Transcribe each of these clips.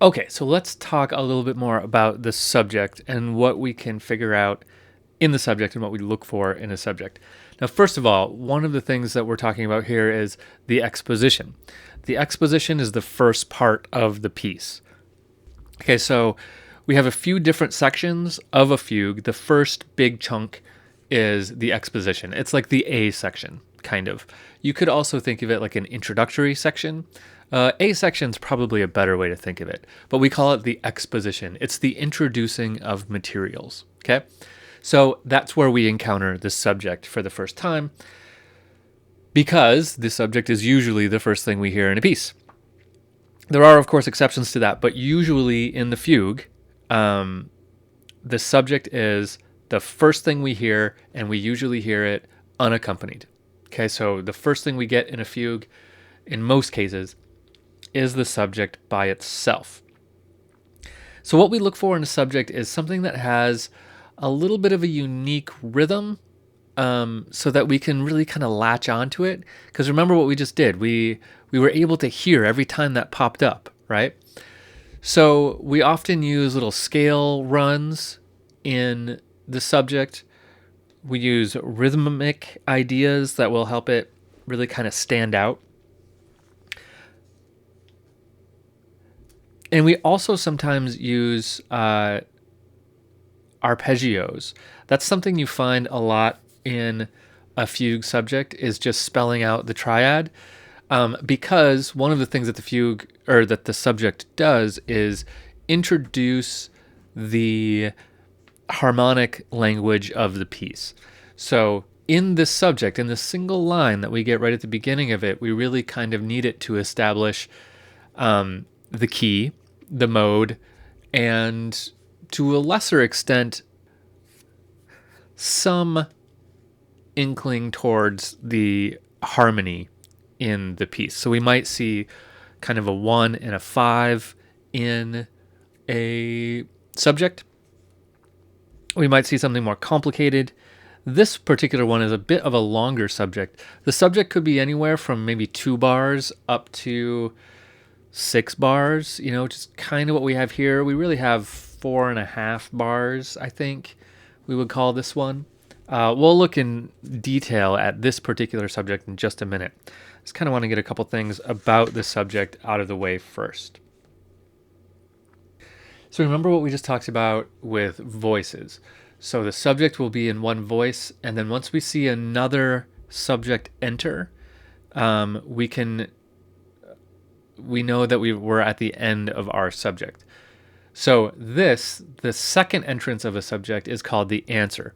Okay, so let's talk a little bit more about the subject and what we can figure out in the subject and what we look for in a subject. Now, first of all, one of the things that we're talking about here is the exposition. The exposition is the first part of the piece. Okay, so we have a few different sections of a fugue. The first big chunk is the exposition. It's like the A section, kind of. You could also think of it like an introductory section. A section is probably a better way to think of it, but we call it the exposition. It's the introducing of materials. Okay, so that's where we encounter the subject for the first time, because the subject is usually the first thing we hear in a piece. There are, of course, exceptions to that, but usually in the fugue, the subject is the first thing we hear, and we usually hear it unaccompanied. Okay, so the first thing we get in a fugue, in most cases, is the subject by itself. So what we look for in a subject is something that has a little bit of a unique rhythm, so that we can really kind of latch onto it. Because remember what we just did. We were able to hear every time that popped up, right? So we often use little scale runs in the subject. We use rhythmic ideas that will help it really kind of stand out. And we also sometimes use arpeggios. That's something you find a lot in a fugue subject, is just spelling out the triad. Because one of the things that the fugue, or that the subject does, is introduce the harmonic language of the piece. So in this subject, in this single line that we get right at the beginning of it, we really kind of need it to establish the key, the mode, and to a lesser extent, some inkling towards the harmony in the piece. So we might see kind of a 1 and a 5 in a subject. We might see something more complicated. This particular one is a bit of a longer subject. The subject could be anywhere from maybe 2 bars up to 6 bars, which is kind of what we have here. We really have 4.5 bars, I think we would call this one. We'll look in detail at this particular subject in just a minute. I just kind of want to get a couple things about the subject out of the way first. So remember what we just talked about with voices. So the subject will be in one voice, and then once we see another subject enter, we know that we're at the end of our subject. So the second entrance of a subject is called the answer.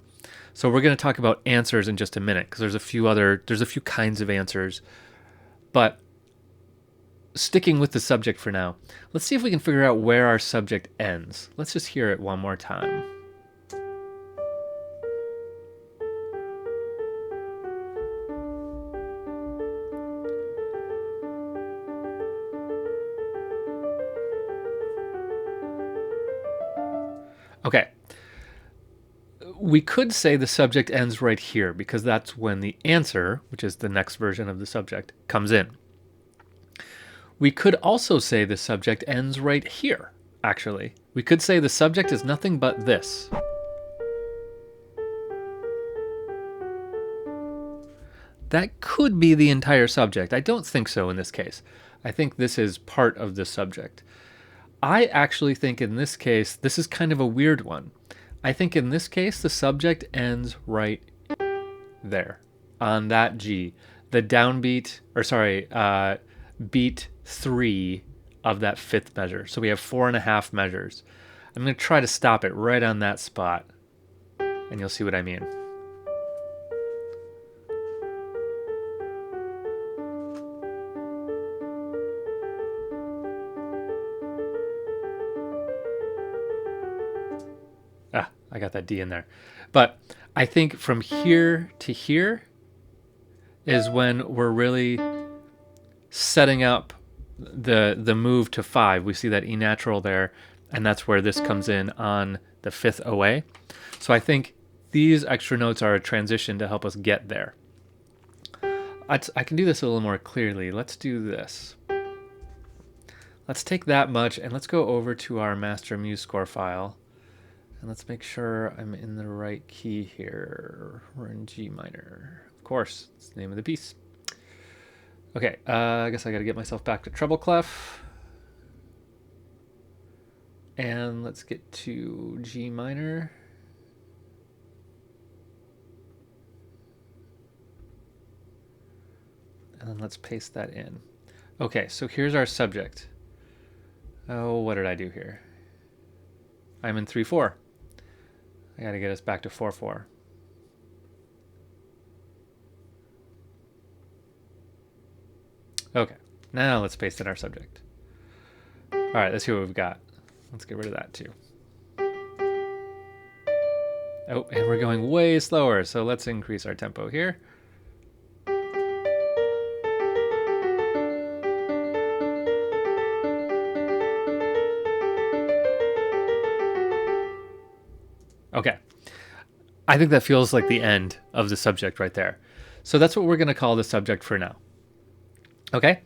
So we're going to talk about answers in just a minute, because there's a few kinds of answers. But sticking with the subject for now, let's see if we can figure out where our subject ends. Let's just hear it one more time. Okay. We could say the subject ends right here, because that's when the answer, which is the next version of the subject, comes in. We could also say the subject ends right here, actually. We could say the subject is nothing but this. That could be the entire subject. I don't think so in this case. I think this is part of the subject. I actually think in this case, this is kind of a weird one. I think in this case, the subject ends right there on that G, the downbeat, beat 3 of that 5th measure. So we have 4.5 measures. I'm going to try to stop it right on that spot, and you'll see what I mean. I got that D in there. But I think from here to here is when we're really setting up the move to 5. We see that E natural there, and that's where this comes in on the 5th OA. So I think these extra notes are a transition to help us get there. I can do this a little more clearly. Let's do this. Let's take that much and let's go over to our master MuseScore file. And let's make sure I'm in the right key here. We're in G minor. Of course, it's the name of the piece. Okay, I guess I got to get myself back to treble clef. And let's get to G minor. And then let's paste that in. Okay, so here's our subject. Oh, what did I do here? I'm in 3/4. I got to get us back to 4/4. Okay, now let's paste in our subject. All right, let's see what we've got. Let's get rid of that too. Oh, and we're going way slower, so let's increase our tempo here. Okay, I think that feels like the end of the subject right there. So that's what we're going to call the subject for now. Okay,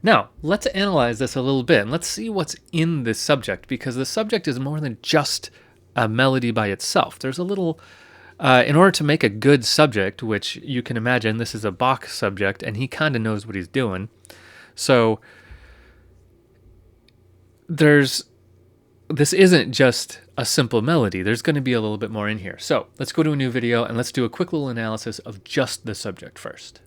now let's analyze this a little bit and let's see what's in this subject, because the subject is more than just a melody by itself. There's a little, in order to make a good subject, which you can imagine this is a Bach subject and he kind of knows what he's doing. So this isn't just a simple melody. There's going to be a little bit more in here. So let's go to a new video and let's do a quick little analysis of just the subject first.